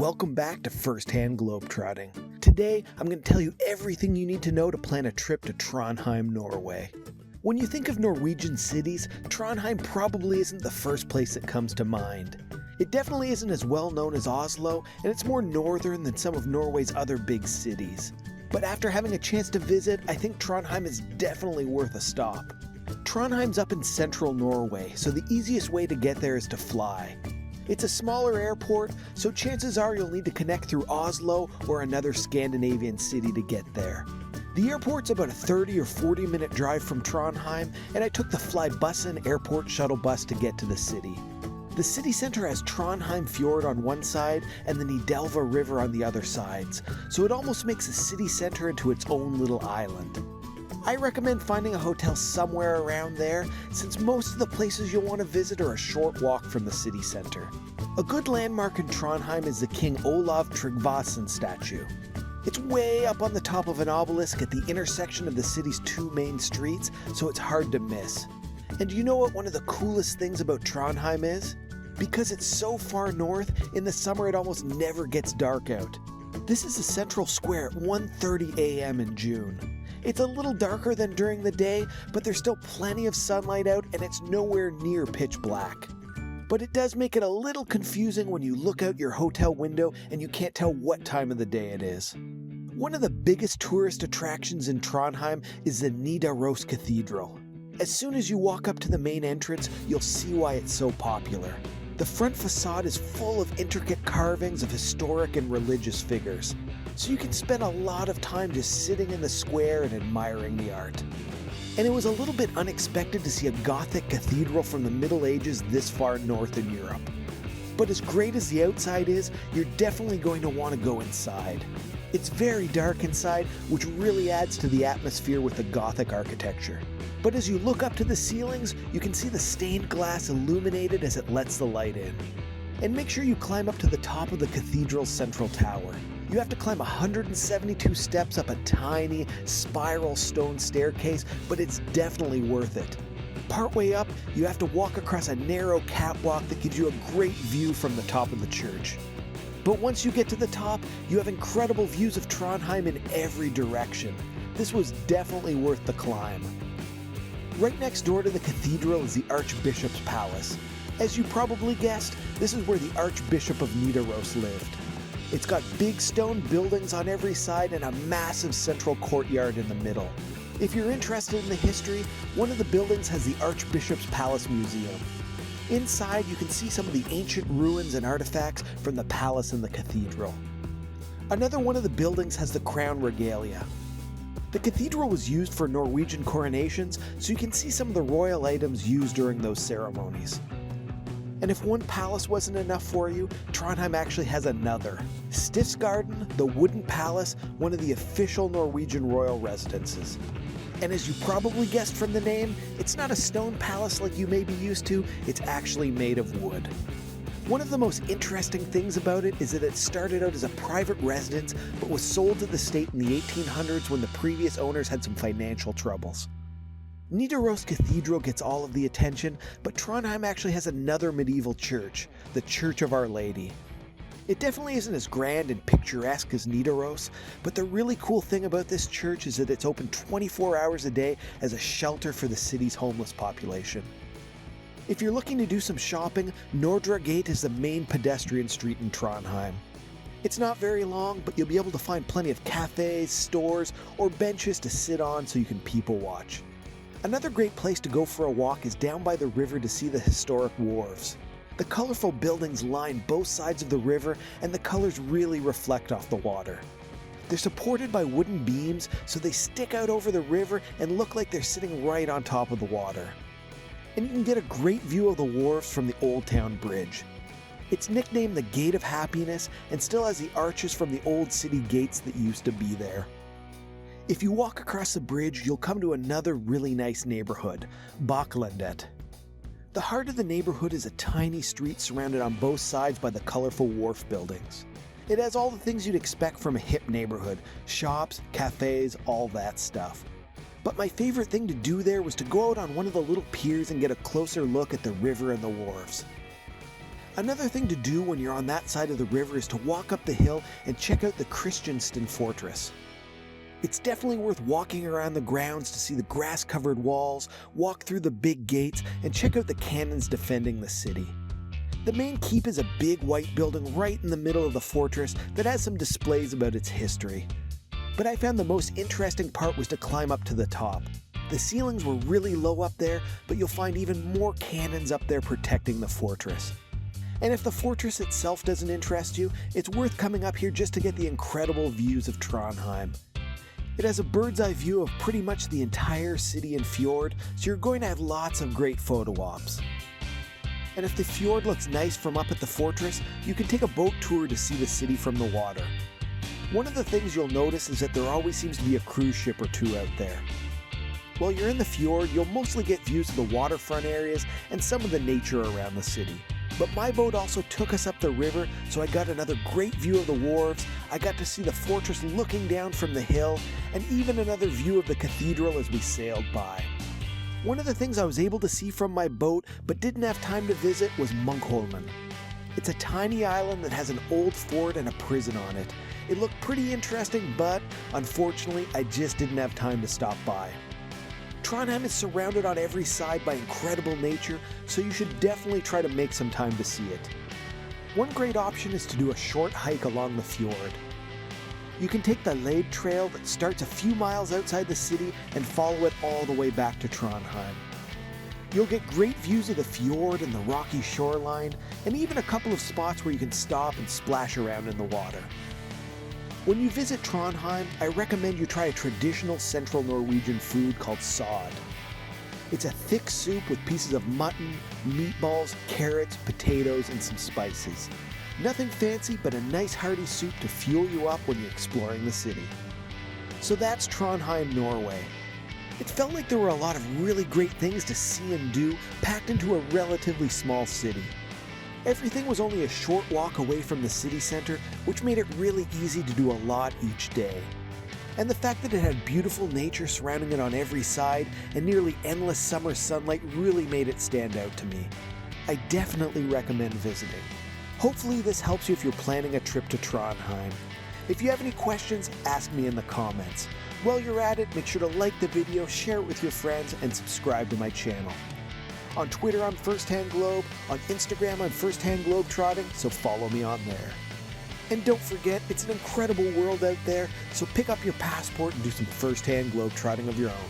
welcome back to First-Hand Globetrotting. Today, I'm going to tell you everything you need to know to plan a trip to Trondheim, Norway. When you think of Norwegian cities, Trondheim probably isn't the first place that comes to mind. It definitely isn't as well known as Oslo, and it's more northern than some of Norway's other big cities. But after having a chance to visit, I think Trondheim is definitely worth a stop. Trondheim's up in Central Norway, so the easiest way to get there is to fly. It's a smaller airport, so chances are you'll need to connect through Oslo or another Scandinavian city to get there. The airport's about a 30 or 40 minute drive from Trondheim, and I took the Flybussen airport shuttle bus to get to the city. The city centre has Trondheim Fjord on one side and the Nidelva River on the other sides, so it almost makes the city centre into its own little island. I recommend finding a hotel somewhere around there, since most of the places you'll want to visit are a short walk from the city centre. A good landmark in Trondheim is the King Olav Tryggvason statue. It's way up on the top of an obelisk at the intersection of the city's two main streets, so it's hard to miss. And do you know what one of the coolest things about Trondheim is? Because it's so far north, in the summer it almost never gets dark out. This is the central square at 1:30 a.m. in June. It's a little darker than during the day, but there's still plenty of sunlight out and it's nowhere near pitch black. But it does make it a little confusing when you look out your hotel window and you can't tell what time of the day it is. One of the biggest tourist attractions in Trondheim is the Nidaros Cathedral. As soon as you walk up to the main entrance, you'll see why it's so popular. The front facade is full of intricate carvings of historic and religious figures, so you can spend a lot of time just sitting in the square and admiring the art. And it was a little bit unexpected to see a Gothic cathedral from the Middle Ages this far north in Europe. But as great as the outside is, you're definitely going to want to go inside. It's very dark inside, which really adds to the atmosphere with the Gothic architecture. But as you look up to the ceilings, you can see the stained glass illuminated as it lets the light in. And make sure you climb up to the top of the cathedral's central tower. You have to climb 172 steps up a tiny, spiral stone staircase, but it's definitely worth it. Partway up, you have to walk across a narrow catwalk that gives you a great view from the top of the church. But once you get to the top, you have incredible views of Trondheim in every direction. This was definitely worth the climb. Right next door to the cathedral is the Archbishop's Palace. As you probably guessed, this is where the Archbishop of Nidaros lived. It's got big stone buildings on every side and a massive central courtyard in the middle. If you're interested in the history, one of the buildings has the Archbishop's Palace Museum. Inside, you can see some of the ancient ruins and artifacts from the palace and the cathedral. Another one of the buildings has the Crown Regalia. The cathedral was used for Norwegian coronations, so you can see some of the royal items used during those ceremonies. And if one palace wasn't enough for you, Trondheim actually has another. Stiftsgården, the wooden palace, one of the official Norwegian royal residences. And as you probably guessed from the name, it's not a stone palace like you may be used to, it's actually made of wood. One of the most interesting things about it is that it started out as a private residence, but was sold to the state in the 1800s when the previous owners had some financial troubles. Nidaros Cathedral gets all of the attention, but Trondheim actually has another medieval church, the Church of Our Lady. It definitely isn't as grand and picturesque as Nidaros, but the really cool thing about this church is that it's open 24 hours a day as a shelter for the city's homeless population. If you're looking to do some shopping, Nordre Gate is the main pedestrian street in Trondheim. It's not very long, but you'll be able to find plenty of cafes, stores, or benches to sit on so you can people watch. Another great place to go for a walk is down by the river to see the Historic Wharves. The colorful buildings line both sides of the river, and the colors really reflect off the water. They're supported by wooden beams, so they stick out over the river and look like they're sitting right on top of the water. And you can get a great view of the wharves from the Old Town Bridge. It's nicknamed the Gate of Happiness and still has the arches from the old city gates that used to be there. If you walk across the bridge, you'll come to another really nice neighborhood, Bakklandet. The heart of the neighborhood is a tiny street surrounded on both sides by the colorful wharf buildings. It has all the things you'd expect from a hip neighborhood, shops, cafes, all that stuff. But my favorite thing to do there was to go out on one of the little piers and get a closer look at the river and the wharves. Another thing to do when you're on that side of the river is to walk up the hill and check out the Kristiansten Fortress. It's definitely worth walking around the grounds to see the grass-covered walls, walk through the big gates, and check out the cannons defending the city. The main keep is a big white building right in the middle of the fortress that has some displays about its history. But I found the most interesting part was to climb up to the top. The ceilings were really low up there, but you'll find even more cannons up there protecting the fortress. And if the fortress itself doesn't interest you, it's worth coming up here just to get the incredible views of Trondheim. It has a bird's eye view of pretty much the entire city and fjord, so you're going to have lots of great photo ops. And if the fjord looks nice from up at the fortress, you can take a boat tour to see the city from the water. One of the things you'll notice is that there always seems to be a cruise ship or two out there. While you're in the fjord, you'll mostly get views of the waterfront areas and some of the nature around the city. But my boat also took us up the river, so I got another great view of the wharves, I got to see the fortress looking down from the hill, and even another view of the cathedral as we sailed by. One of the things I was able to see from my boat but didn't have time to visit was Munkholmen. It's a tiny island that has an old fort and a prison on it. It looked pretty interesting, but unfortunately I just didn't have time to stop by. Trondheim is surrounded on every side by incredible nature, so you should definitely try to make some time to see it. One great option is to do a short hike along the fjord. You can take the Lade trail that starts a few miles outside the city and follow it all the way back to Trondheim. You'll get great views of the fjord and the rocky shoreline, and even a couple of spots where you can stop and splash around in the water. When you visit Trondheim, I recommend you try a traditional Central Norwegian food called Sodd. It's a thick soup with pieces of mutton, meatballs, carrots, potatoes, and some spices. Nothing fancy, but a nice hearty soup to fuel you up when you're exploring the city. So that's Trondheim, Norway. It felt like there were a lot of really great things to see and do, packed into a relatively small city. Everything was only a short walk away from the city center, which made it really easy to do a lot each day. And the fact that it had beautiful nature surrounding it on every side and nearly endless summer sunlight really made it stand out to me. I definitely recommend visiting. Hopefully this helps you if you're planning a trip to Trondheim. If you have any questions, ask me in the comments. While you're at it, make sure to like the video, share it with your friends, and subscribe to my channel. On Twitter, I'm Firsthand Globe. On Instagram, I'm Firsthand Globetrotting, so follow me on there. And don't forget, it's an incredible world out there, so pick up your passport and do some firsthand globetrotting of your own.